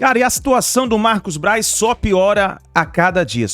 Cara, e a situação do Marcos Braz só piora a cada dia,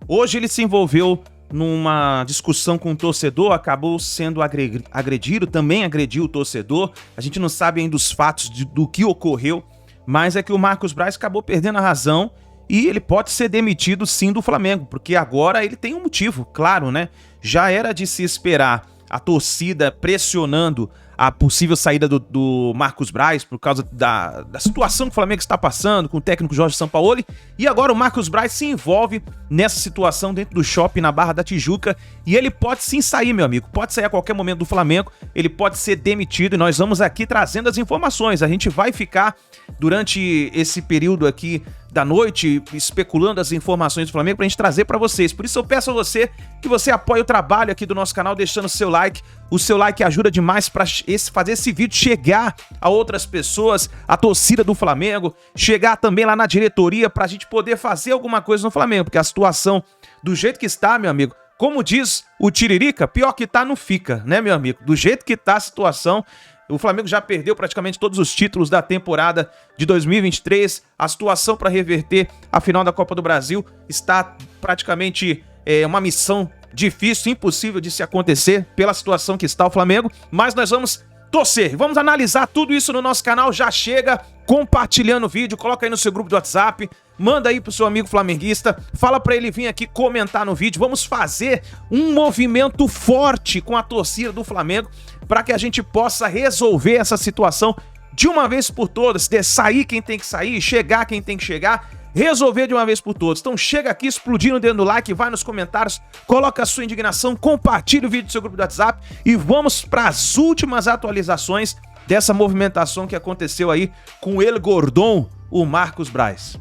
Hoje ele se envolveu numa discussão com o torcedor, acabou sendo agredido, também agrediu o torcedor. A gente não sabe ainda os fatos do que ocorreu, mas é que o Marcos Braz acabou perdendo a razão e ele pode ser demitido sim do Flamengo, porque agora ele tem um motivo, claro, né? Já era de se esperar a torcida pressionando a possível saída do Marcos Braz por causa da situação que o Flamengo está passando com o técnico Jorge Sampaoli, e agora o Marcos Braz se envolve nessa situação dentro do shopping na Barra da Tijuca, e ele pode sim sair, meu amigo, pode sair a qualquer momento do Flamengo, ele pode ser demitido, e nós vamos aqui trazendo as informações. A gente vai ficar durante esse período aqui da noite especulando as informações do Flamengo pra gente trazer pra vocês. Por isso eu peço a você que você apoie o trabalho aqui do nosso canal deixando o seu like. O seu like ajuda demais pra fazer esse vídeo chegar a outras pessoas, a torcida do Flamengo, chegar também lá na diretoria pra gente poder fazer alguma coisa no Flamengo, porque a situação do jeito que está, meu amigo, como diz o Tiririca, pior que tá não fica, né, meu amigo? Do jeito que tá a situação, o Flamengo já perdeu praticamente todos os títulos da temporada de 2023. A situação para reverter a final da Copa do Brasil está praticamente uma missão difícil, impossível de se acontecer pela situação que está o Flamengo. Mas nós vamos torcer, vamos analisar tudo isso no nosso canal. Já chega compartilhando o vídeo, coloca aí no seu grupo do WhatsApp, manda aí pro seu amigo flamenguista, fala pra ele vir aqui comentar no vídeo. Vamos fazer um movimento forte com a torcida do Flamengo para que a gente possa resolver essa situação de uma vez por todas, de sair quem tem que sair, chegar quem tem que chegar, resolver de uma vez por todas. Então chega aqui explodindo o dedo no like, vai nos comentários, coloca a sua indignação, compartilha o vídeo do seu grupo do WhatsApp e vamos para as últimas atualizações dessa movimentação que aconteceu aí com o El Gordon, o Marcos Braz.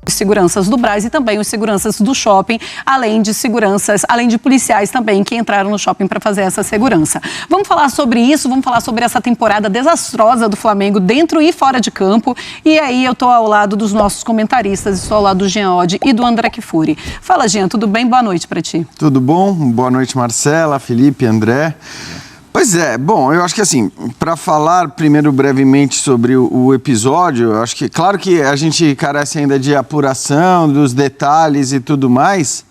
Seguranças do Braz e também os seguranças do shopping, além de policiais também que entraram no shopping para fazer essa segurança. Vamos falar sobre isso, vamos falar sobre essa temporada desastrosa do Flamengo dentro e fora de campo. E aí eu tô ao lado dos nossos comentaristas, estou ao lado do Jean Oddi e do André Kfouri. Fala, Jean, tudo bem? Boa noite para ti. Tudo bom? Boa noite, Marcela, Felipe, André. Pois é, bom, eu acho que assim, para falar primeiro brevemente sobre o episódio, eu acho que, claro que a gente carece ainda de apuração, dos detalhes e tudo mais.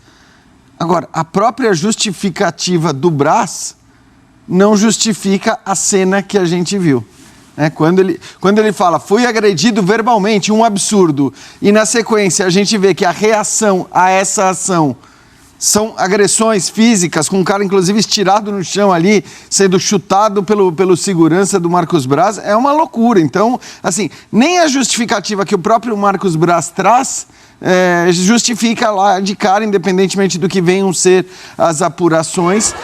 Agora, a própria justificativa do Braz não justifica a cena que a gente viu. Quando ele fala, fui agredido verbalmente, um absurdo, e na sequência a gente vê que a reação a essa ação são agressões físicas, com o cara inclusive estirado no chão ali, sendo chutado pelo segurança do Marcos Braz, é uma loucura. Então, assim, nem a justificativa que o próprio Marcos Braz traz justifica lá de cara, independentemente do que venham ser as apurações,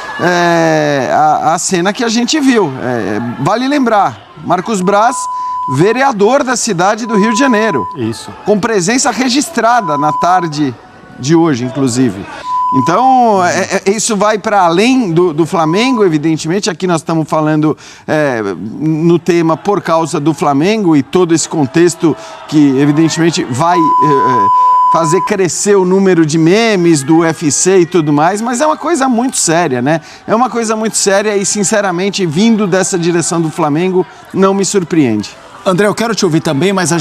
a cena que a gente viu. Vale lembrar, Marcos Braz, vereador da cidade do Rio de Janeiro. Isso. Com presença registrada na tarde de hoje, inclusive. Então, isso vai para além do Flamengo, evidentemente. Aqui nós estamos falando no tema por causa do Flamengo e todo esse contexto que, evidentemente, vai fazer crescer o número de memes do UFC e tudo mais, mas é uma coisa muito séria, né? É uma coisa muito séria e, sinceramente, vindo dessa direção do Flamengo, não me surpreende. André, eu quero te ouvir também, mas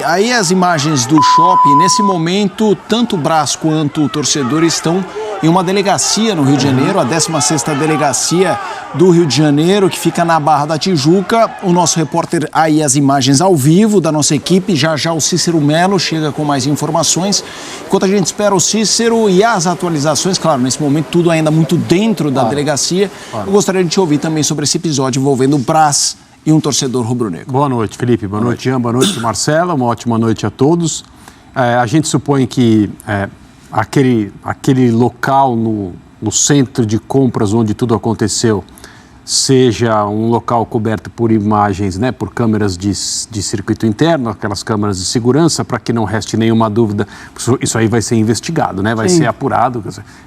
aí as imagens do shopping, nesse momento, tanto o Braz quanto o torcedor estão em uma delegacia no Rio de Janeiro, a 16ª delegacia do Rio de Janeiro, que fica na Barra da Tijuca. O nosso repórter, aí as imagens ao vivo da nossa equipe, já o Cícero Melo chega com mais informações. Enquanto a gente espera o Cícero e as atualizações, claro, nesse momento tudo ainda muito dentro da delegacia, eu gostaria de te ouvir também sobre esse episódio envolvendo o Braz e um torcedor rubro-negro. Boa noite, Felipe. Boa noite, Jean. Boa noite, Marcela. Uma ótima noite a todos. A gente supõe que aquele local no centro de compras onde tudo aconteceu seja um local coberto por imagens, né, por câmeras de circuito interno, aquelas câmeras de segurança, para que não reste nenhuma dúvida. Isso aí vai ser investigado, né? Vai ser apurado.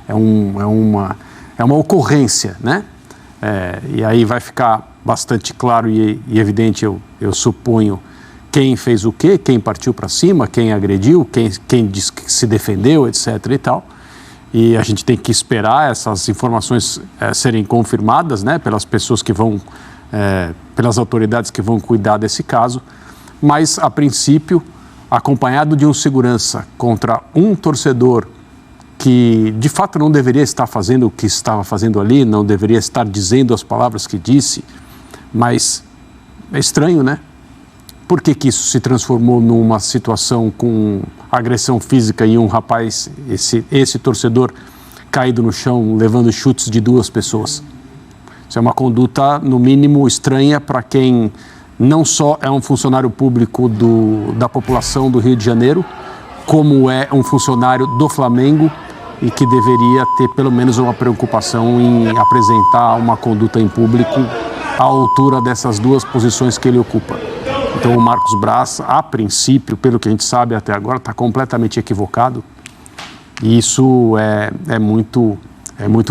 É uma ocorrência, né? E aí vai ficar bastante claro e evidente, eu suponho, quem fez o quê, quem partiu para cima, quem agrediu, quem disse que se defendeu, etc. e tal. E a gente tem que esperar essas informações serem confirmadas, né, pelas pessoas que vão, pelas autoridades que vão cuidar desse caso, mas, a princípio, acompanhado de um segurança contra um torcedor que, de fato, não deveria estar fazendo o que estava fazendo ali, não deveria estar dizendo as palavras que disse, mas é estranho, né? Por que isso se transformou numa situação com agressão física e um rapaz, esse torcedor, caído no chão, levando chutes de 2 pessoas? Isso é uma conduta, no mínimo, estranha para quem não só é um funcionário público da população do Rio de Janeiro, como é um funcionário do Flamengo e que deveria ter pelo menos uma preocupação em apresentar uma conduta em público à altura dessas 2 posições que ele ocupa. Então o Marcos Braz, a princípio, pelo que a gente sabe até agora, está completamente equivocado. E isso é muito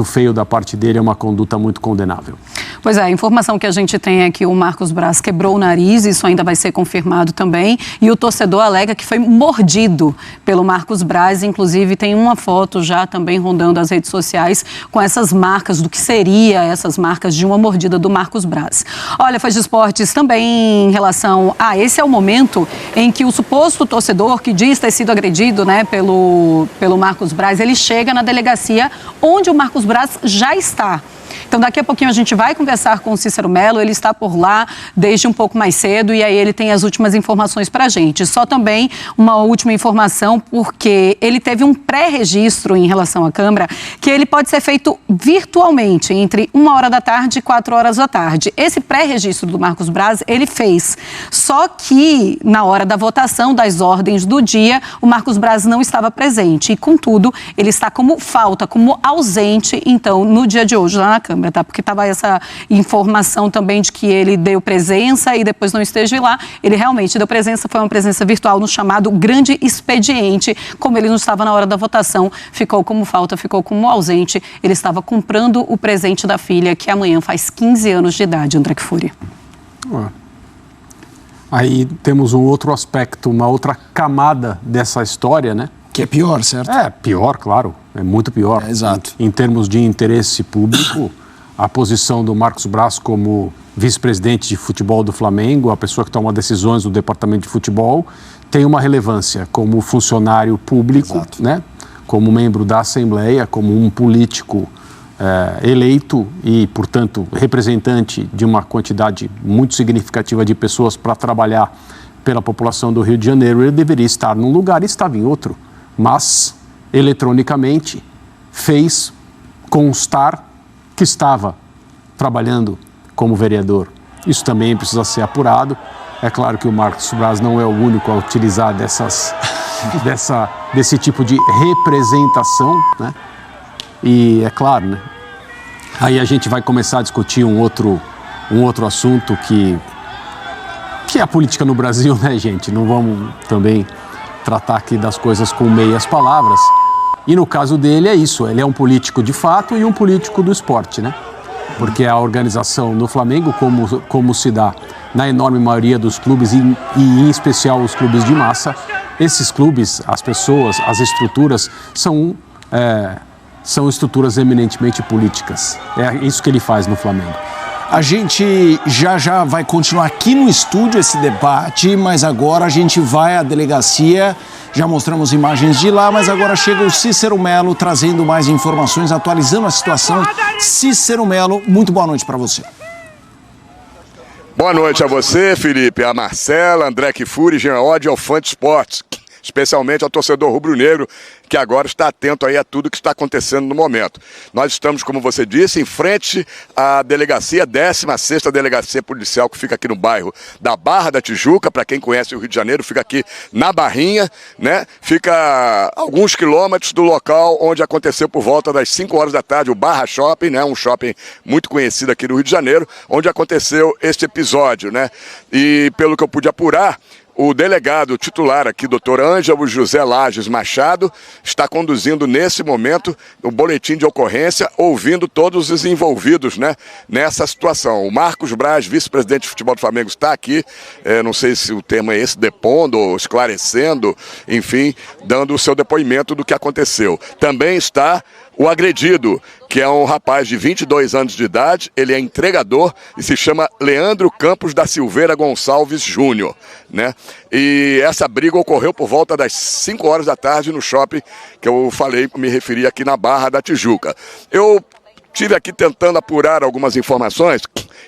feio da parte dele, é uma conduta muito condenável. Pois é, a informação que a gente tem é que o Marcos Braz quebrou o nariz, isso ainda vai ser confirmado também, e o torcedor alega que foi mordido pelo Marcos Braz, inclusive tem uma foto já também rondando as redes sociais com essas marcas, do que seria essas marcas de uma mordida do Marcos Braz. Olha, Faz de Esportes também em relação a esse é o momento em que o suposto torcedor que diz ter sido agredido, né, pelo Marcos Braz, ele chega na delegacia onde o Marcos Braz já está. Então, daqui a pouquinho a gente vai conversar com o Cícero Melo, ele está por lá desde um pouco mais cedo e aí ele tem as últimas informações para a gente. Só também uma última informação, porque ele teve um pré-registro em relação à Câmara, que ele pode ser feito virtualmente, entre 1h da tarde e 4h da tarde. Esse pré-registro do Marcos Braz, ele fez. Só que, na hora da votação das ordens do dia, o Marcos Braz não estava presente e, contudo, ele está como falta, como ausente, então, no dia de hoje, lá na Câmara, tá? Porque estava essa informação também de que ele deu presença e depois não esteve lá. Ele realmente deu presença, foi uma presença virtual no chamado grande expediente. Como ele não estava na hora da votação, ficou como falta, ficou como ausente. Ele estava comprando o presente da filha, que amanhã faz 15 anos de idade, André Kfouri. Aí temos um outro aspecto, uma outra camada dessa história, né? Que é pior, certo? É, pior, claro. É muito pior. Exato. Em termos de interesse público, a posição do Marcos Braz como vice-presidente de futebol do Flamengo, a pessoa que toma decisões do departamento de futebol, tem uma relevância como funcionário público, né? Como membro da Assembleia, como um político eleito e, portanto, representante de uma quantidade muito significativa de pessoas para trabalhar pela população do Rio de Janeiro. Ele deveria estar num lugar e estava em outro, mas eletronicamente fez constar que estava trabalhando como vereador. Isso também precisa ser apurado. É claro que o Marcos Braz não é o único a utilizar desse tipo de representação, né? E é claro, né? Aí a gente vai começar a discutir um outro assunto que é a política no Brasil, né, gente? Não vamos também tratar aqui das coisas com meias palavras. E no caso dele é isso, ele é um político de fato e um político do esporte, né? Porque a organização no Flamengo, como se dá na enorme maioria dos clubes e em especial os clubes de massa, esses clubes, as pessoas, as estruturas são estruturas eminentemente políticas. É isso que ele faz no Flamengo. A gente já vai continuar aqui no estúdio esse debate, mas agora a gente vai à delegacia. Já mostramos imagens de lá, mas agora chega o Cícero Melo trazendo mais informações, atualizando a situação. Cícero Melo, muito boa noite para você. Boa noite a você, Felipe, a Marcela, André Kfouri, Jean Oddi, ao Fã de Esportes, especialmente ao torcedor rubro-negro, que agora está atento aí a tudo que está acontecendo no momento. Nós estamos, como você disse, em frente à delegacia, 16ª Delegacia Policial, que fica aqui no bairro da Barra da Tijuca. Para quem conhece o Rio de Janeiro, fica aqui na Barrinha, né? Fica a alguns quilômetros do local onde aconteceu por volta das 5 horas da tarde o Barra Shopping, né? Um shopping muito conhecido aqui no Rio de Janeiro, onde aconteceu este episódio, né? E pelo que eu pude apurar, o delegado titular aqui, Dr. Ângelo José Lages Machado, está conduzindo nesse momento o boletim de ocorrência, ouvindo todos os envolvidos, né, nessa situação. O Marcos Braz, vice-presidente de futebol do Flamengo, está aqui, não sei se o termo é esse, depondo ou esclarecendo, enfim, dando o seu depoimento do que aconteceu. Também está O agredido, que é um rapaz de 22 anos de idade, ele é entregador e se chama Leandro Campos da Silveira Gonçalves Júnior, né? E essa briga ocorreu por volta das 5 horas da tarde no shopping que eu falei, me referi aqui na Barra da Tijuca. Eu estive aqui tentando apurar algumas informações,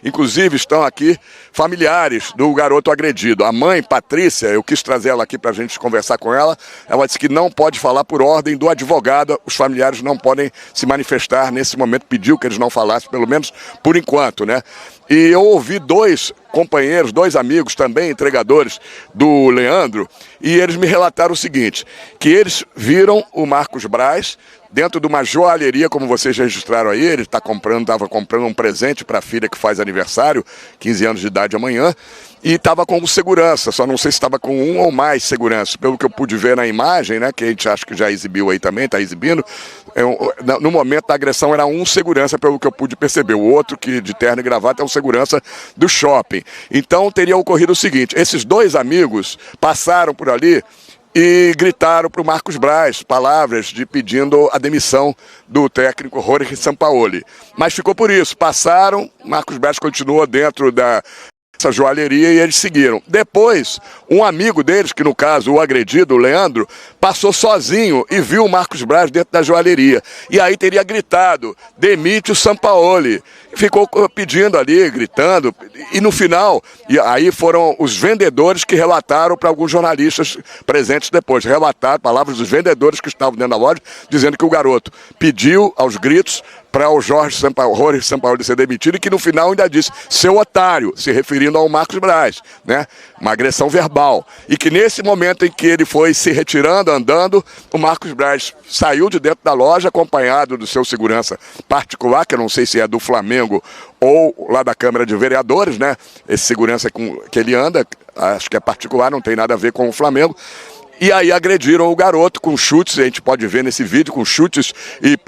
inclusive estão aqui familiares do garoto agredido. A mãe, Patrícia, eu quis trazer ela aqui para a gente conversar com ela, ela disse que não pode falar por ordem do advogado, os familiares não podem se manifestar nesse momento, pediu que eles não falassem, pelo menos por enquanto, né? E eu ouvi 2 companheiros, 2 amigos também, entregadores do Leandro, e eles me relataram o seguinte, que eles viram o Marcos Braz dentro de uma joalheria, como vocês registraram aí, ele estava comprando um presente para a filha que faz aniversário, 15 anos de idade amanhã, e estava com segurança, só não sei se estava com um ou mais segurança, pelo que eu pude ver na imagem, né, que a gente acha que já exibiu aí também, está exibindo, no momento da agressão era um segurança, pelo que eu pude perceber, o outro que de terno e gravata é o segurança do shopping. Então teria ocorrido o seguinte, esses 2 amigos passaram por ali e gritaram para o Marcos Braz palavras de pedindo a demissão do técnico Jorge Sampaoli. Mas ficou por isso, passaram, Marcos Braz continuou dentro dessa joalheria e eles seguiram. Depois, um amigo deles, que no caso o agredido, o Leandro, passou sozinho e viu o Marcos Braz dentro da joalheria. E aí teria gritado, demite o Sampaoli. Ficou pedindo ali, gritando, e no final, e aí foram os vendedores que relataram para alguns jornalistas presentes depois, relataram palavras dos vendedores que estavam dentro da loja, dizendo que o garoto pediu aos gritos para o Jorge Sampaoli ser demitido e que no final ainda disse, seu otário, se referindo ao Marcos Braz, né? Uma agressão verbal. E que nesse momento em que ele foi se retirando, andando, o Marcos Braz saiu de dentro da loja acompanhado do seu segurança particular, que eu não sei se é do Flamengo ou lá da Câmara de Vereadores, né? Esse segurança que ele anda, acho que é particular, não tem nada a ver com o Flamengo. E aí agrediram o garoto com chutes, a gente pode ver nesse vídeo, com chutes e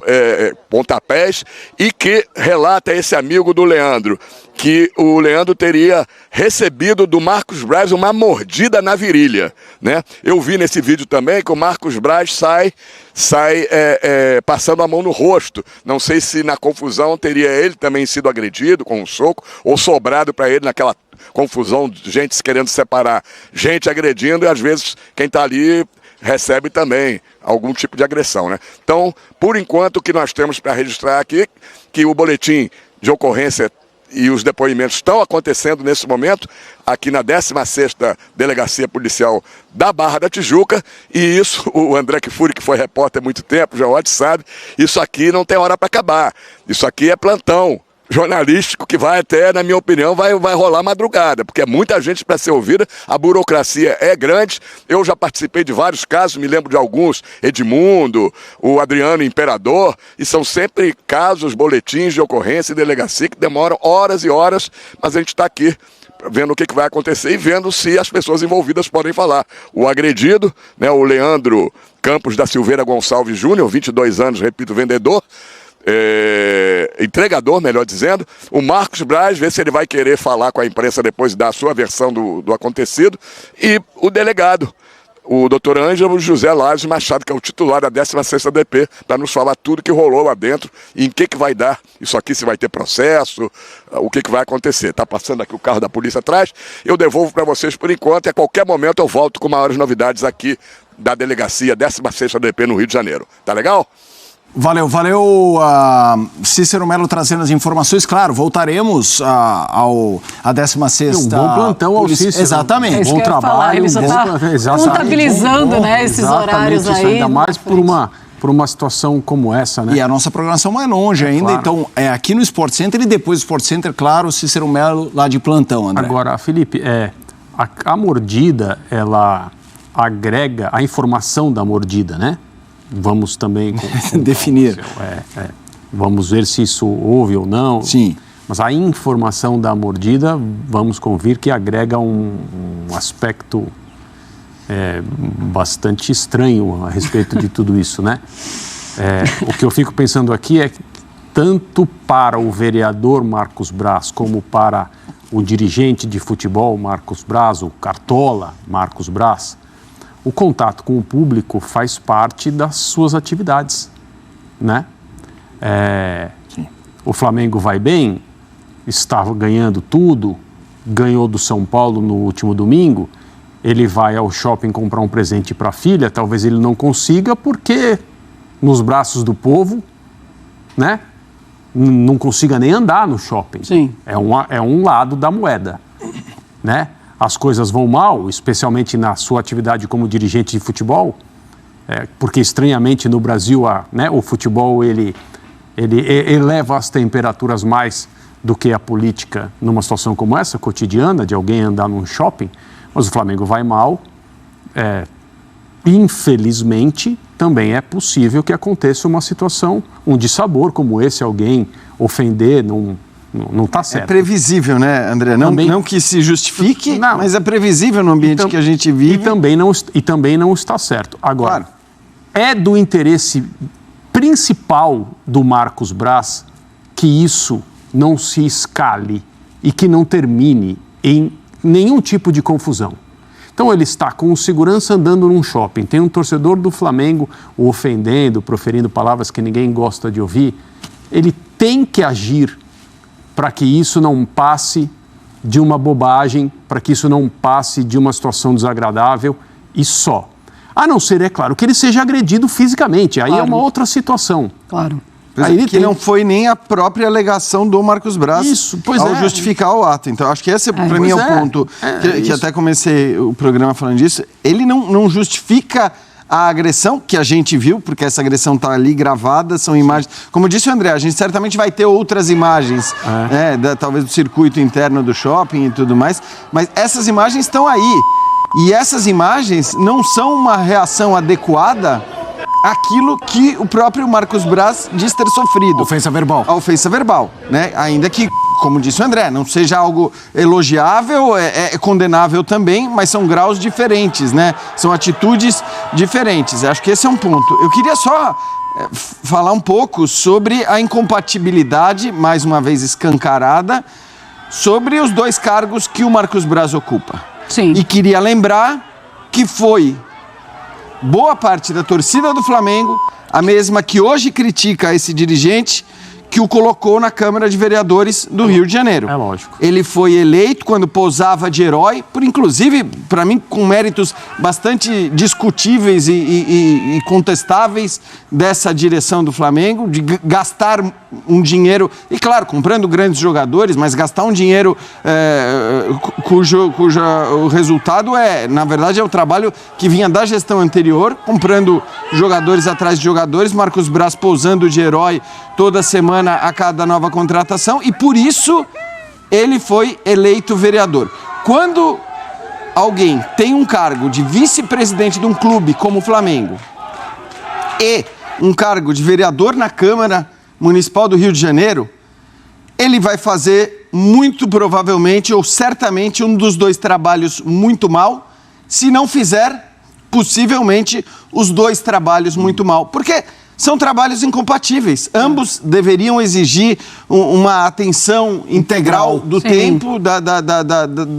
pontapés, e que relata esse amigo do Leandro, que o Leandro teria recebido do Marcos Braz uma mordida na virilha, né? Eu vi nesse vídeo também que o Marcos Braz sai passando a mão no rosto. Não sei se na confusão teria ele também sido agredido com um soco, ou sobrado para ele naquela confusão de gente querendo separar, gente agredindo e às vezes quem está ali recebe também algum tipo de agressão, né? Então, por enquanto, o que nós temos para registrar aqui, que o boletim de ocorrência e os depoimentos estão acontecendo nesse momento, aqui na 16ª Delegacia Policial da Barra da Tijuca, e isso, o André Kfouri, que foi repórter há muito tempo, já sabe, isso aqui não tem hora para acabar, isso aqui é plantão jornalístico que vai até, na minha opinião, vai rolar madrugada, porque é muita gente para ser ouvida, a burocracia é grande, eu já participei de vários casos, me lembro de alguns, Edmundo, o Adriano Imperador, e são sempre casos, boletins de ocorrência e delegacia que demoram horas e horas, mas a gente está aqui vendo o que vai acontecer e vendo se as pessoas envolvidas podem falar. O agredido, né, o Leandro Campos da Silveira Gonçalves Júnior, 22 anos, repito, vendedor, entregador, melhor dizendo, o Marcos Braz, ver se ele vai querer falar com a imprensa depois da sua versão do acontecido, e o delegado, o doutor Ângelo José Lages Machado, que é o titular da 16ª DP, para nos falar tudo que rolou lá dentro e em que vai dar isso aqui, se vai ter processo, o que vai acontecer. Está passando aqui o carro da polícia atrás, eu devolvo para vocês por enquanto e a qualquer momento eu volto com maiores novidades aqui da delegacia 16ª DP no Rio de Janeiro. Tá legal? Valeu, Cícero Melo trazendo as informações. Claro, voltaremos à 16ª. Um bom plantão ao Cícero. Exatamente. Bom trabalho. Ele já está contabilizando, né, esses horários aí. Ainda mais por uma situação como essa, né? E a nossa programação vai longe ainda, claro. Então é aqui no Sport Center e depois do Sport Center, claro, Cícero Melo lá de plantão, André. Agora, Felipe, a mordida, ela agrega a informação da mordida, né? Vamos também definir. Vamos ver se isso houve ou não. Sim. Mas a informação da mordida, vamos convir que agrega um aspecto bastante estranho a respeito de tudo isso, né? O que eu fico pensando aqui é que tanto para o vereador Marcos Braz como para o dirigente de futebol Marcos Braz, o cartola Marcos Braz, o contato com o público faz parte das suas atividades, né? O Flamengo vai bem, estava ganhando tudo, ganhou do São Paulo no último domingo, ele vai ao shopping comprar um presente para a filha, talvez ele não consiga porque nos braços do povo, né, não consiga nem andar no shopping. Sim. É um lado da moeda, né? As coisas vão mal, especialmente na sua atividade como dirigente de futebol, porque estranhamente no Brasil o futebol ele eleva as temperaturas mais do que a política numa situação como essa, cotidiana, de alguém andar num shopping, mas o Flamengo vai mal. Infelizmente, também é possível que aconteça uma situação, um dissabor como esse, alguém ofender, não está certo. É previsível, né, André? Não que se justifique, mas é previsível no ambiente que a gente vive. E também não está certo. Agora, claro, é do interesse principal do Marcos Braz que isso não se escale e que não termine em nenhum tipo de confusão. Então ele está com o segurança andando num shopping, tem um torcedor do Flamengo o ofendendo, proferindo palavras que ninguém gosta de ouvir. Ele tem que agir para que isso não passe de uma bobagem, para que isso não passe de uma situação desagradável e só. A não ser, é claro, que ele seja agredido fisicamente, aí é uma outra situação. Claro. Que não foi nem a própria alegação do Marcos Braz ao justificar o ato. Então, acho que esse, para mim, é o ponto que até comecei o programa falando disso. Ele não justifica a agressão que a gente viu, porque essa agressão está ali gravada, são imagens... Como disse o André, a gente certamente vai ter outras imagens, talvez do circuito interno do shopping e tudo mais, mas essas imagens estão aí. E essas imagens não são uma reação adequada àquilo que o próprio Marcos Braz diz ter sofrido. Ofensa verbal. A ofensa verbal, né? Ainda que, como disse o André, não seja algo elogiável, é condenável também, mas são graus diferentes, né? São atitudes diferentes. Acho que esse é um ponto. Eu queria só falar um pouco sobre a incompatibilidade, mais uma vez escancarada, sobre os 2 cargos que o Marcos Braz ocupa. Sim. E queria lembrar que foi boa parte da torcida do Flamengo, a mesma que hoje critica esse dirigente, que o colocou na Câmara de Vereadores do Rio de Janeiro. É lógico. Ele foi eleito quando posava de herói, inclusive, para mim, com méritos bastante discutíveis e contestáveis dessa direção do Flamengo, de gastar um dinheiro, e claro, comprando grandes jogadores, mas gastar um dinheiro cujo o resultado na verdade, é o trabalho que vinha da gestão anterior, comprando jogadores atrás de jogadores, Marcos Braz posando de herói toda semana a cada nova contratação, e por isso ele foi eleito vereador. Quando alguém tem um cargo de vice-presidente de um clube como o Flamengo e um cargo de vereador na Câmara Municipal do Rio de Janeiro, ele vai fazer muito provavelmente ou certamente um dos 2 trabalhos muito mal, se não fizer possivelmente os 2 trabalhos muito mal. Porque são trabalhos incompatíveis. Ambos deveriam exigir uma atenção integral do tempo,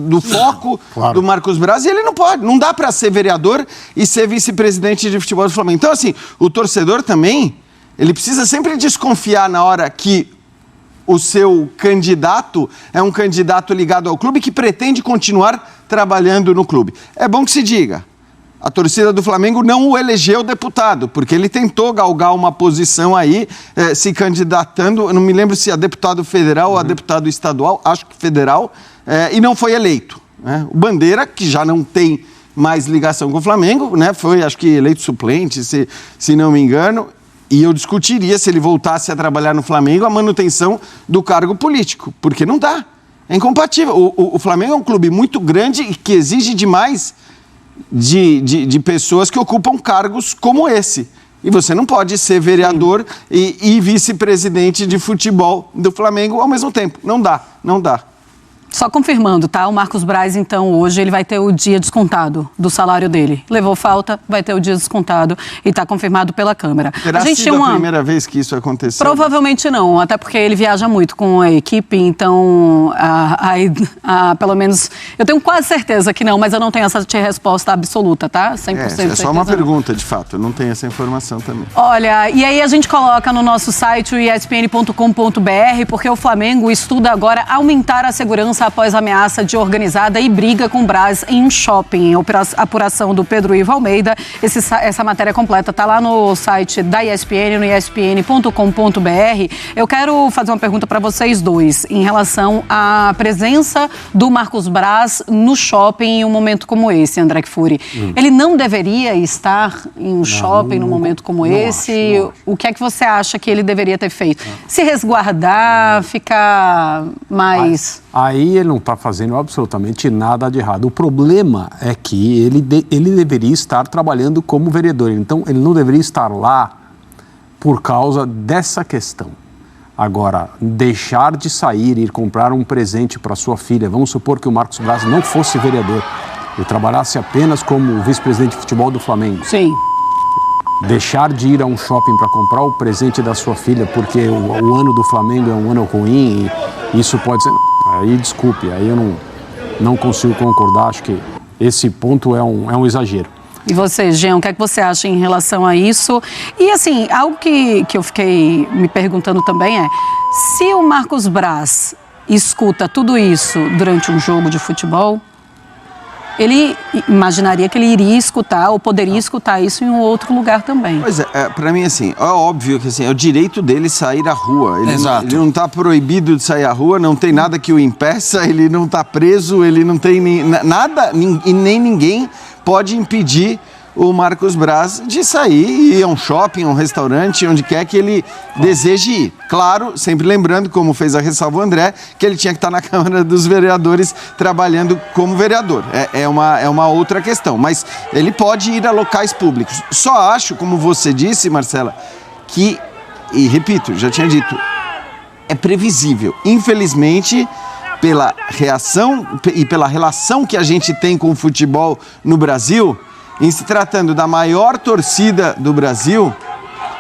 do foco do Marcos Braz, e ele não pode. Não dá para ser vereador e ser vice-presidente de futebol do Flamengo. Então, assim, o torcedor também, ele precisa sempre desconfiar na hora que o seu candidato é um candidato ligado ao clube que pretende continuar trabalhando no clube. É bom que se diga. A torcida do Flamengo não o elegeu deputado, porque ele tentou galgar uma posição aí, se candidatando, eu não me lembro se a deputado federal ou a deputado estadual, acho que federal, e não foi eleito. Né? O Bandeira, que já não tem mais ligação com o Flamengo, né? Foi, acho que, eleito suplente, se não me engano, e eu discutiria, se ele voltasse a trabalhar no Flamengo, a manutenção do cargo político, porque não dá, é incompatível. O Flamengo é um clube muito grande e que exige demais de pessoas que ocupam cargos como esse. E você não pode ser vereador e vice-presidente de futebol do Flamengo ao mesmo tempo. Não dá. Só confirmando, tá? O Marcos Braz, então, hoje ele vai ter o dia descontado do salário dele. Levou falta, vai ter o dia descontado e está confirmado pela Câmara. Terá sido a primeira vez que isso aconteceu? Provavelmente não, até porque ele viaja muito com a equipe, então, pelo menos, eu tenho quase certeza que não, mas eu não tenho essa resposta absoluta, tá? 100% é só uma pergunta, de fato, eu não tenho essa informação também. Olha, e aí a gente coloca no nosso site, o espn.com.br, porque o Flamengo estuda agora aumentar a segurança após ameaça de organizada e briga com o Braz em um shopping. Apuração do Pedro Ivo Almeida. Essa matéria completa está lá no site da ESPN, no espn.com.br. Eu quero fazer uma pergunta para vocês dois em relação à presença do Marcos Braz no shopping em um momento como esse, André Kfouri. Ele não deveria estar em um shopping num momento como esse? Acho. O que é que você acha que ele deveria ter feito? Se resguardar, ficar mais... Aí ele não está fazendo absolutamente nada de errado. O problema é que ele deveria estar trabalhando como vereador. Então, ele não deveria estar lá por causa dessa questão. Agora, deixar de sair e ir comprar um presente para sua filha, vamos supor que o Marcos Braz não fosse vereador, ele trabalhasse apenas como vice-presidente de futebol do Flamengo. Sim. Deixar de ir a um shopping para comprar o presente da sua filha porque o ano do Flamengo é um ano ruim e isso pode ser... Aí, desculpe, aí eu não consigo concordar, acho que esse ponto é um exagero. E você, Jean, o que é que você acha em relação a isso? E assim, algo que eu fiquei me perguntando também é, se o Marcos Braz escuta tudo isso durante um jogo de futebol, ele imaginaria que ele iria escutar ou poderia escutar isso em um outro lugar também. Pois é, pra mim, assim, é óbvio que assim, é o direito dele sair à rua. Ele não tá proibido de sair à rua, não tem nada que o impeça, ele não tá preso, ele não tem nada, e nem ninguém pode impedir o Marcos Braz de sair e ir a um shopping, a um restaurante, onde quer que ele deseje ir. Claro, sempre lembrando, como fez a ressalva o André, que ele tinha que estar na Câmara dos Vereadores trabalhando como vereador. É uma outra questão, mas ele pode ir a locais públicos. Só acho, como você disse, Marcela, que, e repito, já tinha dito, é previsível. Infelizmente, pela reação e pela relação que a gente tem com o futebol no Brasil, em se tratando da maior torcida do Brasil,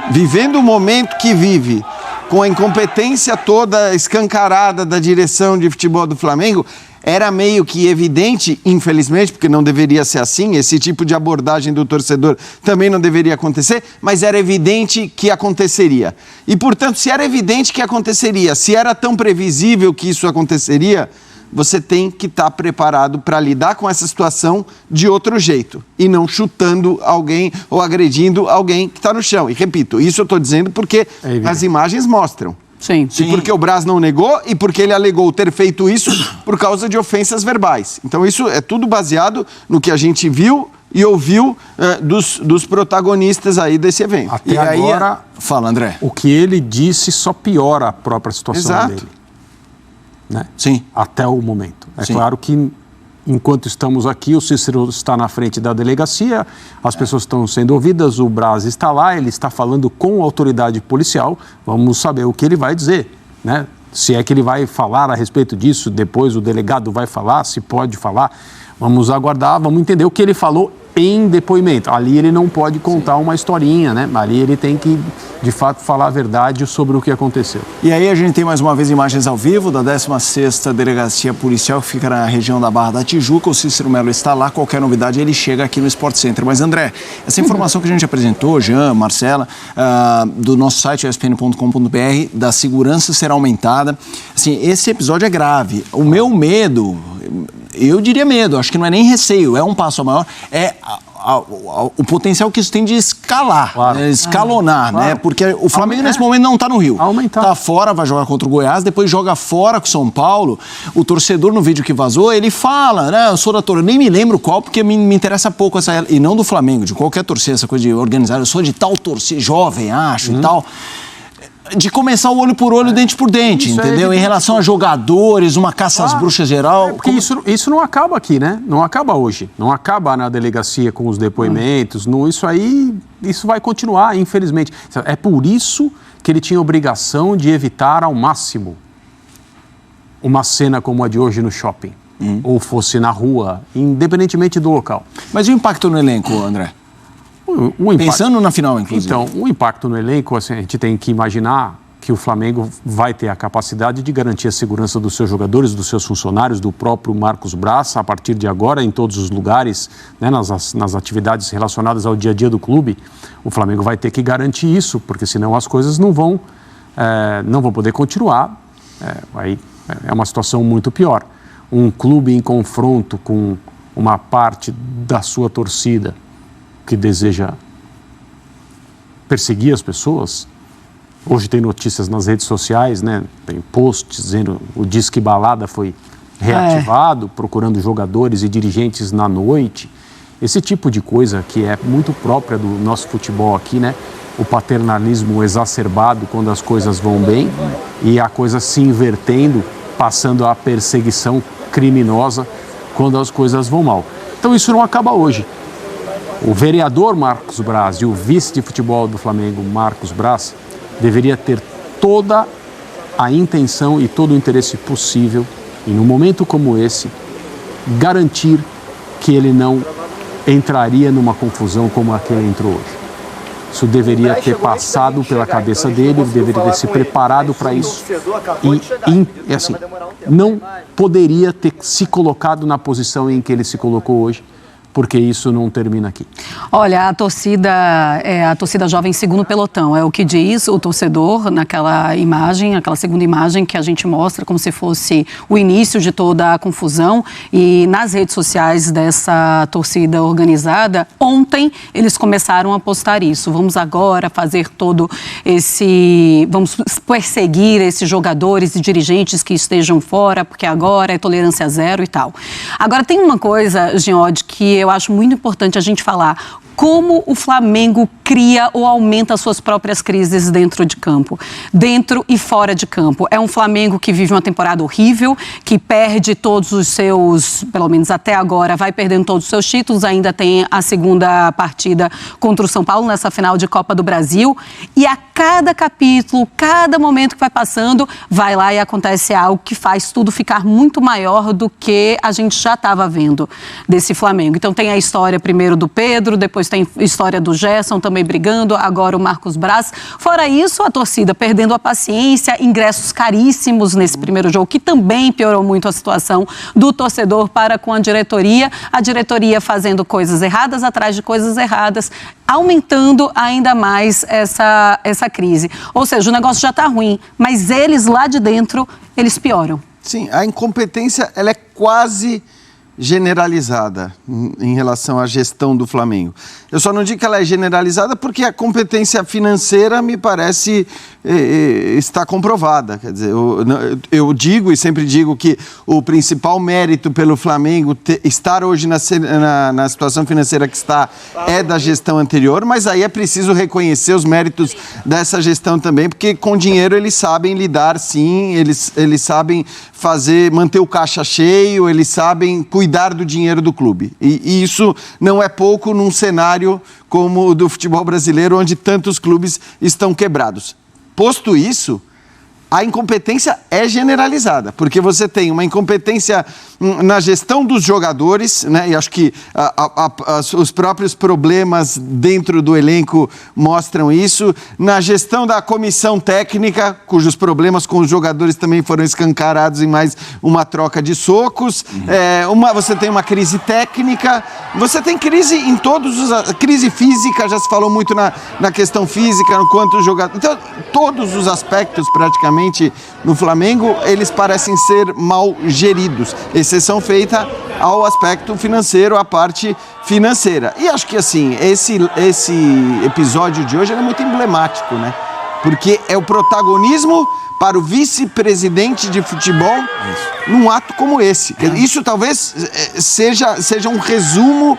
vivendo o momento que vive, com a incompetência toda escancarada da direção de futebol do Flamengo, era meio que evidente, infelizmente, porque não deveria ser assim, esse tipo de abordagem do torcedor também não deveria acontecer, mas era evidente que aconteceria. E, portanto, se era evidente que aconteceria, se era tão previsível que isso aconteceria, você tem que estar preparado para lidar com essa situação de outro jeito e não chutando alguém ou agredindo alguém que está no chão. E repito, isso eu estou dizendo porque as imagens mostram. Sim. E porque o Braz não negou e porque ele alegou ter feito isso por causa de ofensas verbais. Então isso é tudo baseado no que a gente viu e ouviu dos protagonistas aí desse evento. Até agora, fala, André. O que ele disse só piora a própria situação dele. Né? Sim. Até o momento. É Sim. claro que, enquanto estamos aqui, o Cícero está na frente da delegacia, as pessoas estão sendo ouvidas, o Braz está lá, ele está falando com a autoridade policial, vamos saber o que ele vai dizer, né? Se é que ele vai falar a respeito disso, depois o delegado vai falar, se pode falar, vamos aguardar, vamos entender o que ele falou em depoimento. Ali ele não pode contar uma historinha, né? Ali ele tem que, de fato, falar a verdade sobre o que aconteceu. E aí a gente tem mais uma vez imagens ao vivo da 16ª Delegacia Policial, que fica na região da Barra da Tijuca. O Cícero Melo está lá, qualquer novidade ele chega aqui no Sport Center. Mas André, essa informação que a gente apresentou, Jean, Marcela, do nosso site espn.com.br, da segurança será aumentada. Assim, esse episódio é grave. O meu medo, eu diria medo, acho que não é nem receio, é um passo maior, é o potencial que isso tem de escalar, claro. Né, escalonar, claro. né? Porque o Flamengo nesse momento não está no Rio. Aumentar. Está fora, vai jogar contra o Goiás, depois joga fora com o São Paulo. O torcedor no vídeo que vazou, ele fala, né? Eu sou da torcida, nem me lembro qual, porque me interessa pouco essa, e não do Flamengo, de qualquer torcida, essa coisa de organizar, eu sou de tal torcida, jovem, acho, e tal. De começar o olho por olho, dente por dente, isso entendeu? Em relação a jogadores, uma caça às bruxas geral. Porque isso não acaba aqui, né? Não acaba hoje. Não acaba na delegacia com os depoimentos. Isso vai continuar, infelizmente. É por isso que ele tinha obrigação de evitar ao máximo uma cena como a de hoje no shopping, ou fosse na rua, independentemente do local. Mas e o impacto no elenco, André? Pensando na final, inclusive. Então, o impacto no elenco, assim, a gente tem que imaginar que o Flamengo vai ter a capacidade de garantir a segurança dos seus jogadores, dos seus funcionários, do próprio Marcos Braz, a partir de agora, em todos os lugares, né, nas atividades relacionadas ao dia a dia do clube. O Flamengo vai ter que garantir isso, porque senão as coisas não vão poder continuar. Aí é uma situação muito pior. Um clube em confronto com uma parte da sua torcida que deseja perseguir as pessoas. Hoje tem notícias nas redes sociais, né? Tem posts dizendo o Disque Balada foi reativado, procurando jogadores e dirigentes na noite. Esse tipo de coisa que é muito própria do nosso futebol aqui, né? O paternalismo exacerbado quando as coisas vão bem e a coisa se invertendo, passando a perseguição criminosa quando as coisas vão mal. Então isso não acaba hoje. O vereador Marcos Braz e o vice de futebol do Flamengo, Marcos Braz, deveria ter toda a intenção e todo o interesse possível, em um momento como esse, garantir que ele não entraria numa confusão como a que ele entrou hoje. Isso deveria ter passado pela cabeça dele, ele deveria ter se preparado para isso. E assim, não poderia ter se colocado na posição em que ele se colocou hoje, porque isso não termina aqui. Olha, a torcida jovem segundo pelotão, é o que diz o torcedor naquela imagem, aquela segunda imagem que a gente mostra como se fosse o início de toda a confusão. E nas redes sociais dessa torcida organizada, ontem eles começaram a postar isso. Vamos agora fazer vamos perseguir esses jogadores e dirigentes que estejam fora, porque agora é tolerância zero e tal. Agora tem uma coisa, Giode, que eu acho muito importante a gente falar. Como o Flamengo cria ou aumenta as suas próprias crises dentro de campo, dentro e fora de campo. É um Flamengo que vive uma temporada horrível, que perde todos os seus, pelo menos até agora, vai perdendo todos os seus títulos, ainda tem a segunda partida contra o São Paulo nessa final de Copa do Brasil, e a cada capítulo, cada momento que vai passando, vai lá e acontece algo que faz tudo ficar muito maior do que a gente já estava vendo desse Flamengo. Então tem a história primeiro do Pedro, depois tem a história do Gerson também brigando, agora o Marcos Braz. Fora isso, a torcida perdendo a paciência, ingressos caríssimos nesse primeiro jogo, que também piorou muito a situação do torcedor para com a diretoria fazendo coisas erradas atrás de coisas erradas, aumentando ainda mais essa crise. Ou seja, o negócio já está ruim, mas eles lá de dentro, eles pioram. Sim, a incompetência ela é quase generalizada em relação à gestão do Flamengo. Eu só não digo que ela é generalizada porque a competência financeira me parece está comprovada. Quer dizer, eu digo e sempre digo que o principal mérito pelo Flamengo estar hoje na situação financeira que está é da gestão anterior, mas aí é preciso reconhecer os méritos dessa gestão também, porque com dinheiro eles sabem lidar, sim, eles sabem manter o caixa cheio, eles sabem cuidar do dinheiro do clube. E isso não é pouco num cenário como o do futebol brasileiro, onde tantos clubes estão quebrados. Posto isso, a incompetência é generalizada, porque você tem uma incompetência na gestão dos jogadores, né? E acho que os próprios problemas dentro do elenco mostram isso, na gestão da comissão técnica, cujos problemas com os jogadores também foram escancarados em mais uma troca de socos, você tem uma crise técnica, você tem crise em crise física, já se falou muito na questão física, no quanto os jogadores... Então, todos os aspectos, praticamente, no Flamengo, eles parecem ser mal geridos, exceção feita ao aspecto financeiro, à parte financeira. E acho que, assim, esse episódio de hoje é muito emblemático, né? Porque é o protagonismo para o vice-presidente de futebol num ato como esse. Isso talvez seja um resumo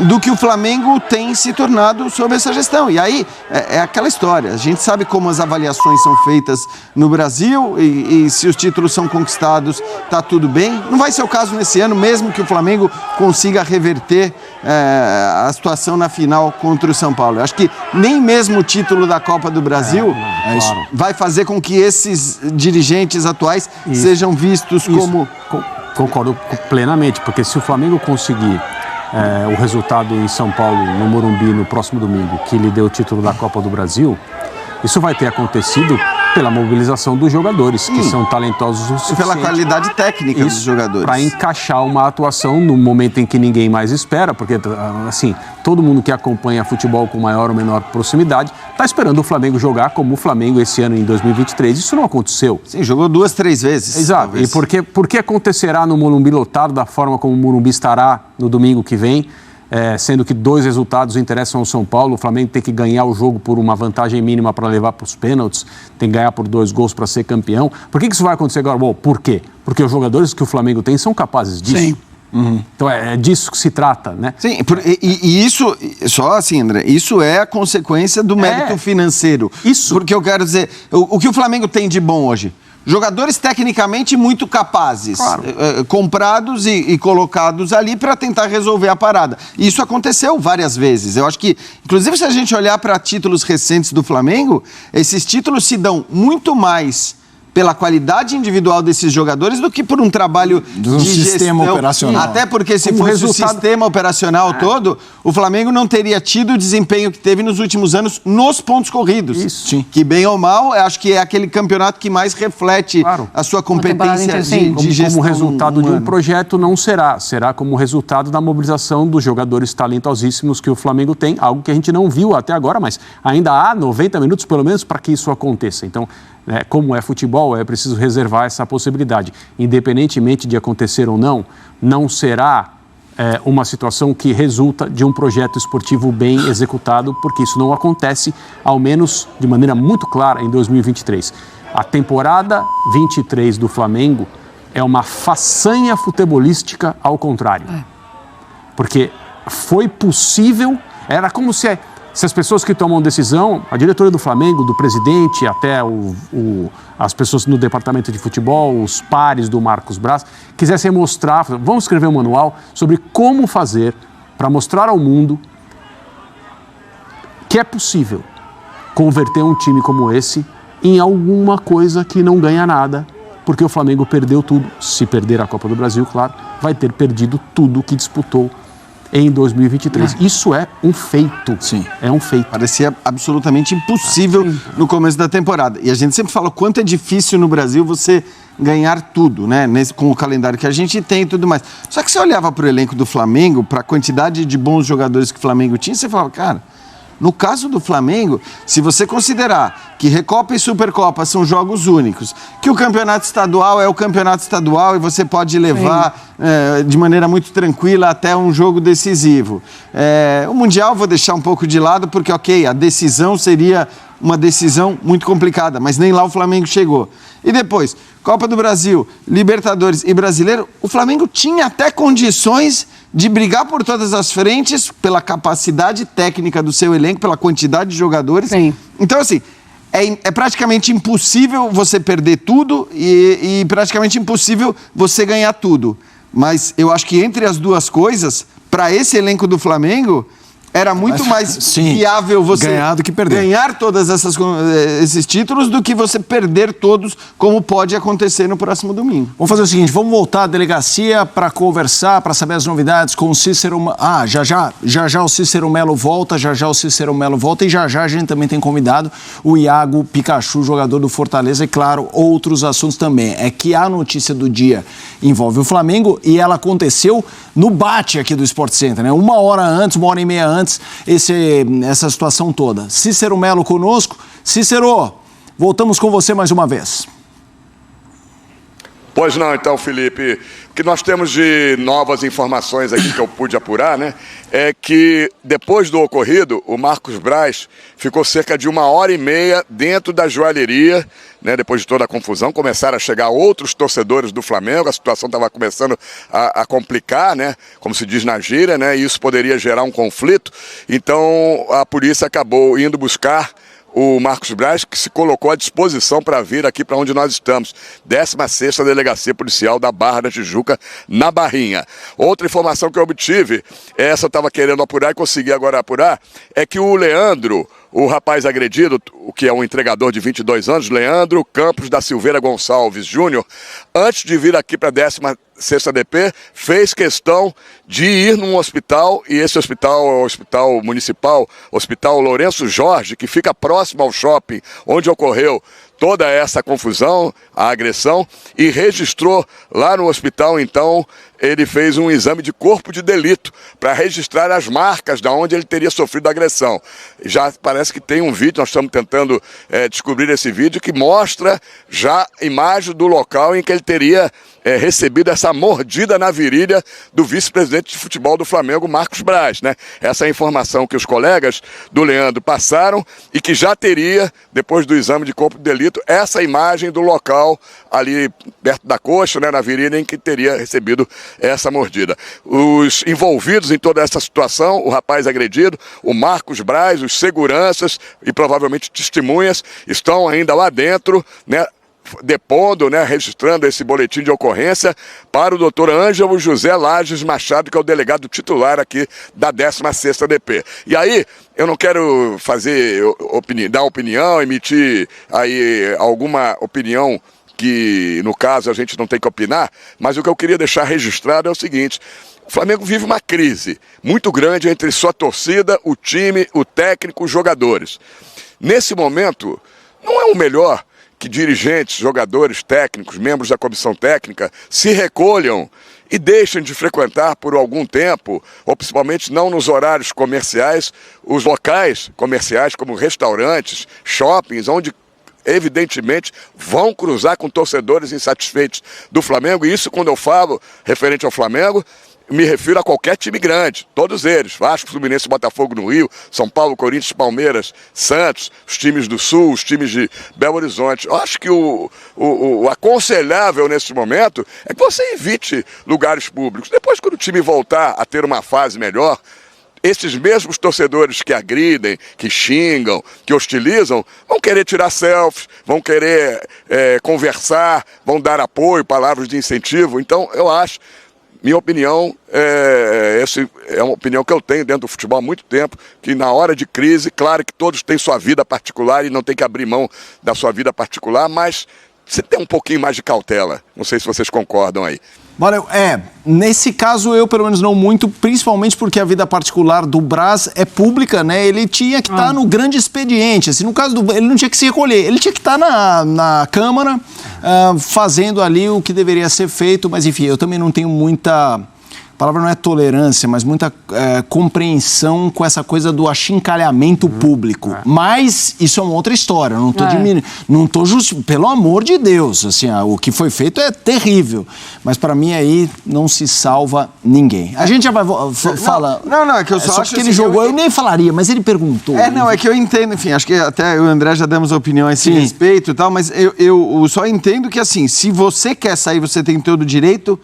do que o Flamengo tem se tornado sob essa gestão. E aí é aquela história, a gente sabe como as avaliações são feitas no Brasil e se os títulos são conquistados, tá tudo bem. Não vai ser o caso nesse ano, mesmo que o Flamengo consiga reverter a situação na final contra o São Paulo. Eu acho que nem mesmo o título da Copa do Brasil vai fazer com que esses dirigentes atuais sejam vistos como... Concordo plenamente, porque se o Flamengo conseguir o resultado em São Paulo, no Morumbi, no próximo domingo, que lhe deu o título da Copa do Brasil, isso vai ter acontecido pela mobilização dos jogadores, que são talentosos o suficiente. Pela qualidade técnica dos jogadores. Para encaixar uma atuação no momento em que ninguém mais espera, porque, assim, todo mundo que acompanha futebol com maior ou menor proximidade está esperando o Flamengo jogar como o Flamengo esse ano, em 2023. Isso não aconteceu. Sim, jogou 2, 3 vezes. Exato. Talvez. E por que acontecerá no Morumbi lotado da forma como o Morumbi estará no domingo que vem? Sendo que 2 resultados interessam ao São Paulo, o Flamengo tem que ganhar o jogo por uma vantagem mínima para levar para os pênaltis, tem que ganhar por 2 gols para ser campeão. Por que isso vai acontecer agora? Bom, por quê? Porque os jogadores que o Flamengo tem são capazes disso. Sim. Então é disso que se trata, né? Sim, e isso, só assim, André, isso é a consequência do mérito financeiro. Isso. Porque eu quero dizer, o que o Flamengo tem de bom hoje? Jogadores tecnicamente muito capazes, claro, comprados e colocados ali para tentar resolver a parada. E isso aconteceu várias vezes. Eu acho que, inclusive, se a gente olhar para títulos recentes do Flamengo, esses títulos se dão muito mais pela qualidade individual desses jogadores do que por um trabalho de sistema gestão operacional. Até porque se fosse o sistema operacional todo, o Flamengo não teria tido o desempenho que teve nos últimos anos nos pontos corridos. Isso. Sim. Que bem ou mal, acho que é aquele campeonato que mais reflete a sua competência de gestão. Como resultado de um projeto não será como resultado da mobilização dos jogadores talentosíssimos que o Flamengo tem, algo que a gente não viu até agora, mas ainda há 90 minutos pelo menos para que isso aconteça. Então, como é futebol, é preciso reservar essa possibilidade. Independentemente de acontecer ou não, não será uma situação que resulta de um projeto esportivo bem executado, porque isso não acontece, ao menos de maneira muito clara, em 2023. A temporada 23 do Flamengo é uma façanha futebolística ao contrário. Porque foi possível, era como se as pessoas que tomam decisão, a diretoria do Flamengo, do presidente, até as pessoas no departamento de futebol, os pares do Marcos Braz, quisessem mostrar, vamos escrever um manual sobre como fazer para mostrar ao mundo que é possível converter um time como esse em alguma coisa que não ganha nada, porque o Flamengo perdeu tudo. Se perder a Copa do Brasil, claro, vai ter perdido tudo que disputou em 2023. Isso é um feito. Sim. É um feito. Parecia absolutamente impossível no começo da temporada. E a gente sempre fala o quanto é difícil no Brasil você ganhar tudo, né? Com o calendário que a gente tem e tudo mais. Só que você olhava para o elenco do Flamengo, para a quantidade de bons jogadores que o Flamengo tinha, você falava, cara, no caso do Flamengo, se você considerar que Recopa e Supercopa são jogos únicos, que o campeonato estadual é o campeonato estadual e você pode levar de maneira muito tranquila até um jogo decisivo. O Mundial vou deixar um pouco de lado porque, ok, a decisão seria uma decisão muito complicada, mas nem lá o Flamengo chegou. E depois, Copa do Brasil, Libertadores e Brasileiro, o Flamengo tinha até condições de brigar por todas as frentes, pela capacidade técnica do seu elenco, pela quantidade de jogadores. Sim. Então, assim, é praticamente impossível você perder tudo e praticamente impossível você ganhar tudo. Mas eu acho que entre as duas coisas, para esse elenco do Flamengo, era muito mais viável você ganhar do que perder. Ganhar todos esses títulos do que você perder todos, como pode acontecer no próximo domingo. Vamos fazer o seguinte, vamos voltar à delegacia para conversar, para saber as novidades com o Cícero. Já o Cícero Melo volta, já o Cícero Melo volta e já a gente também tem convidado o Iago Pikachu, jogador do Fortaleza e, claro, outros assuntos também. É que a notícia do dia envolve o Flamengo e ela aconteceu no bate aqui do Sport Center, né? 1 hora antes, 1 hora e meia antes, essa situação toda. Cícero Melo conosco. Cícero, voltamos com você mais uma vez. Pois não, então, Felipe. O que nós temos de novas informações aqui que eu pude apurar, né? É que depois do ocorrido, o Marcos Braz ficou cerca de 1h30 dentro da joalheria, né? Depois de toda a confusão, começaram a chegar outros torcedores do Flamengo, a situação estava começando a complicar, né? Como se diz na gíria, né? E isso poderia gerar um conflito. Então, a polícia acabou indo buscar o Marcos Braz, que se colocou à disposição para vir aqui para onde nós estamos, 16ª Delegacia Policial da Barra da Tijuca, na Barrinha. Outra informação que eu obtive, essa eu estava querendo apurar e consegui agora apurar, é que o Leandro, o rapaz agredido, o que é um entregador de 22 anos, Leandro Campos da Silveira Gonçalves Júnior, antes de vir aqui para a 16ª DP, fez questão de ir num hospital, e esse hospital é o Hospital Municipal, Hospital Lourenço Jorge, que fica próximo ao shopping onde ocorreu toda essa confusão, a agressão, e registrou lá no hospital, então, ele fez um exame de corpo de delito para registrar as marcas de onde ele teria sofrido a agressão. Já parece que tem um vídeo, nós estamos tentando descobrir esse vídeo, que mostra já a imagem do local em que ele teria recebido essa mordida na virilha do vice-presidente de futebol do Flamengo, Marcos Braz, né? Essa é a informação que os colegas do Leandro passaram e que já teria, depois do exame de corpo de delito, essa imagem do local ali perto da coxa, né, na virilha, em que teria recebido essa mordida. Os envolvidos em toda essa situação, o rapaz agredido, o Marcos Braz, os seguranças e provavelmente testemunhas estão ainda lá dentro, né, depondo, né, registrando esse boletim de ocorrência para o doutor Ângelo José Lages Machado, que é o delegado titular aqui da 16ª DP. E aí, eu não quero dar opinião, emitir aí alguma opinião que, no caso, a gente não tem que opinar, mas o que eu queria deixar registrado é o seguinte: o Flamengo vive uma crise muito grande entre sua torcida, o time, o técnico, os jogadores. Nesse momento, não é o melhor que dirigentes, jogadores, técnicos, membros da comissão técnica se recolham e deixem de frequentar por algum tempo, ou principalmente não nos horários comerciais, os locais comerciais como restaurantes, shoppings, onde evidentemente vão cruzar com torcedores insatisfeitos do Flamengo. E isso, quando eu falo referente ao Flamengo, me refiro a qualquer time grande, todos eles, Vasco, Fluminense, Botafogo no Rio, São Paulo, Corinthians, Palmeiras, Santos, os times do Sul, os times de Belo Horizonte. Eu acho que o aconselhável nesse momento é que você evite lugares públicos. Depois, quando o time voltar a ter uma fase melhor, esses mesmos torcedores que agridem, que xingam, que hostilizam, vão querer tirar selfies, vão querer conversar, vão dar apoio, palavras de incentivo. Então, eu acho, minha opinião, essa é uma opinião que eu tenho dentro do futebol há muito tempo, que na hora de crise, claro que todos têm sua vida particular e não tem que abrir mão da sua vida particular, mas você tem um pouquinho mais de cautela. Não sei se vocês concordam aí. Valeu. Nesse caso eu pelo menos não muito, principalmente porque a vida particular do Braz é pública, né? Ele tinha que estar no grande expediente, assim, no caso ele não tinha que se recolher, ele tinha que estar na Câmara fazendo ali o que deveria ser feito, mas enfim, eu também não tenho muita... A palavra não é tolerância, mas muita compreensão com essa coisa do achincalhamento público. Mas isso é uma outra história, eu não estou diminuindo, não estou pelo amor de Deus, assim, o que foi feito é terrível, mas para mim aí não se salva ninguém. A gente já vai falar. Não, é que eu só acho que ele jogou, eu nem falaria, mas ele perguntou. É que eu entendo, enfim, acho que até eu e o André já demos opinião a esse respeito e tal, mas eu só entendo que, assim, se você quer sair, você tem todo o direito,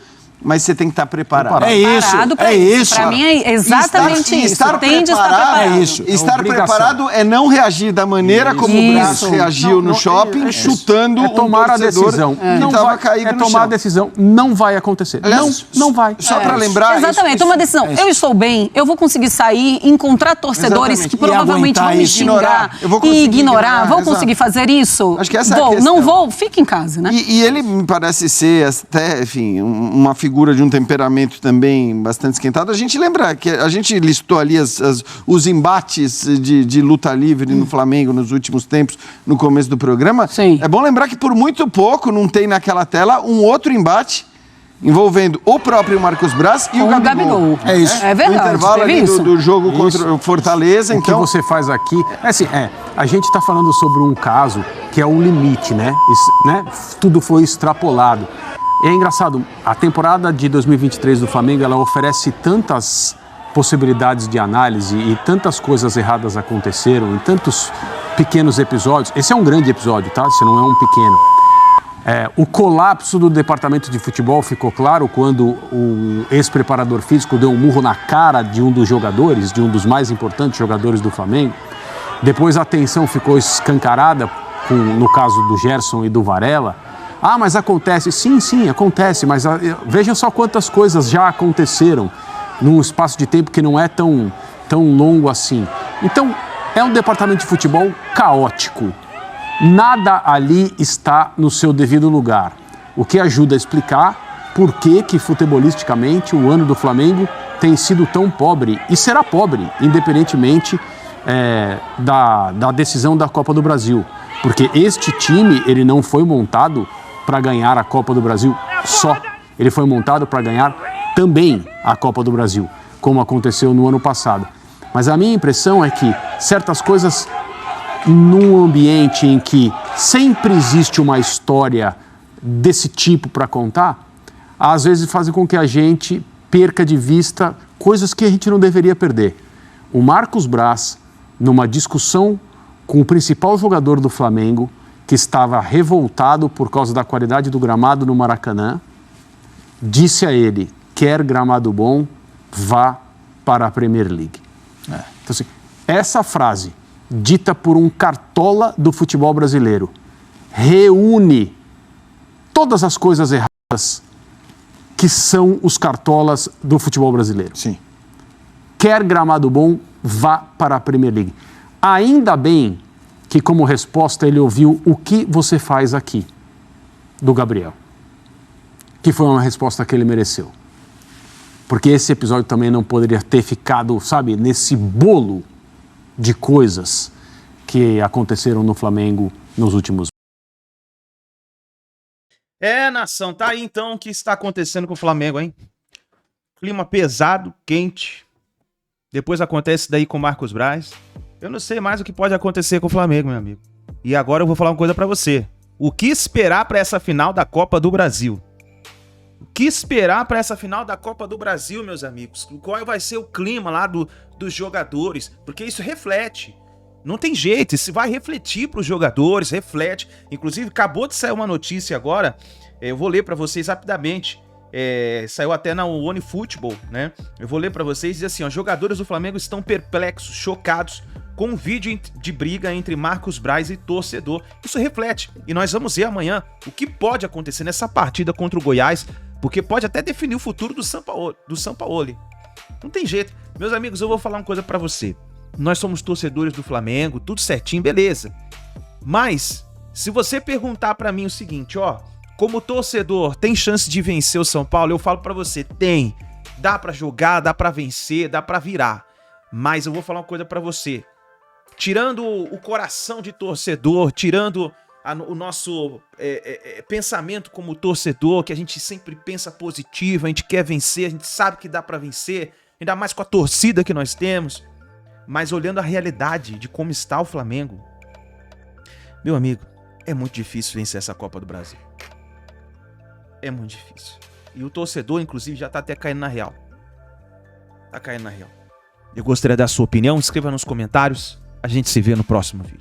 mas você tem que estar preparado. É isso. Para mim é exatamente isso. Tem de estar preparado. É isso. Estar preparado é não reagir da maneira como o Braz reagiu no shopping, chutando tomar a decisão. que estava caído no chão. Tomar a decisão. Não vai acontecer. Não vai. Só para lembrar... Exatamente. Toma uma decisão. Eu estou bem, eu vou conseguir sair, encontrar torcedores que provavelmente vão me xingar e ignorar. Vou conseguir fazer isso? Acho que essa é a questão. Não vou, fique em casa, né? E ele me parece ser até, enfim, uma figura de um temperamento também bastante esquentado. A gente lembra que a gente listou ali os embates de luta livre no Flamengo nos últimos tempos, no começo do programa. Sim. É bom lembrar que por muito pouco não tem naquela tela um outro embate envolvendo o próprio Marcos Braz e o Gabigol. É isso. É verdade. No intervalo ali do jogo contra o Fortaleza. O que você faz aqui... a gente está falando sobre um caso que é o limite, né? Tudo foi extrapolado. É engraçado, a temporada de 2023 do Flamengo, ela oferece tantas possibilidades de análise e tantas coisas erradas aconteceram, em tantos pequenos episódios. Esse é um grande episódio, tá? Esse não é um pequeno. O colapso do departamento de futebol ficou claro quando o ex-preparador físico deu um murro na cara de um dos jogadores, de um dos mais importantes jogadores do Flamengo. Depois a tensão ficou escancarada no caso do Gerson e do Varela. Ah, mas acontece. Sim, acontece, mas vejam só quantas coisas já aconteceram num espaço de tempo que não é tão longo assim. Então, é um departamento de futebol caótico. Nada ali está no seu devido lugar, o que ajuda a explicar por que futebolisticamente o ano do Flamengo tem sido tão pobre e será pobre, independentemente da decisão da Copa do Brasil. Porque este time, ele não foi montado para ganhar a Copa do Brasil só, ele foi montado para ganhar também a Copa do Brasil, como aconteceu no ano passado. Mas a minha impressão é que certas coisas, num ambiente em que sempre existe uma história desse tipo para contar, às vezes fazem com que a gente perca de vista coisas que a gente não deveria perder. O Marcos Braz, numa discussão com o principal jogador do Flamengo, que estava revoltado por causa da qualidade do gramado no Maracanã, disse a ele: quer gramado bom, vá para a Premier League. Então, assim, essa frase, dita por um cartola do futebol brasileiro, reúne todas as coisas erradas que são os cartolas do futebol brasileiro. Sim. Quer gramado bom, vá para a Premier League. Ainda bem que, como resposta, ele ouviu o que você faz aqui, do Gabriel. Que foi uma resposta que ele mereceu. Porque esse episódio também não poderia ter ficado, sabe, nesse bolo de coisas que aconteceram no Flamengo nos últimos meses. Nação, tá aí então o que está acontecendo com o Flamengo, hein? Clima pesado, quente. Depois acontece daí com o Marcos Braz. Eu não sei mais o que pode acontecer com o Flamengo, meu amigo. E agora eu vou falar uma coisa pra você. O que esperar pra essa final da Copa do Brasil? O que esperar pra essa final da Copa do Brasil, meus amigos? Qual vai ser o clima lá dos jogadores? Porque isso reflete. Não tem jeito, isso vai refletir pros jogadores, reflete. Inclusive, acabou de sair uma notícia agora, eu vou ler pra vocês rapidamente. Saiu até na OneFootball, né? Eu vou ler pra vocês e diz assim, ó: jogadores do Flamengo estão perplexos, chocados com um vídeo de briga entre Marcos Braz e torcedor. Isso reflete. E nós vamos ver amanhã o que pode acontecer nessa partida contra o Goiás, porque pode até definir o futuro do Sampaoli. Não tem jeito. Meus amigos, eu vou falar uma coisa pra você. Nós somos torcedores do Flamengo, tudo certinho, beleza. Mas, se você perguntar pra mim o seguinte, ó, como torcedor, tem chance de vencer o São Paulo? Eu falo pra você, tem. Dá pra jogar, dá pra vencer, dá pra virar. Mas eu vou falar uma coisa pra você. Tirando o coração de torcedor, tirando o nosso pensamento como torcedor, que a gente sempre pensa positivo, a gente quer vencer, a gente sabe que dá pra vencer, ainda mais com a torcida que nós temos. Mas olhando a realidade de como está o Flamengo, meu amigo, é muito difícil vencer essa Copa do Brasil. É muito difícil. E o torcedor, inclusive, já tá até caindo na real. Tá caindo na real. Eu gostaria da sua opinião, escreva nos comentários. A gente se vê no próximo vídeo.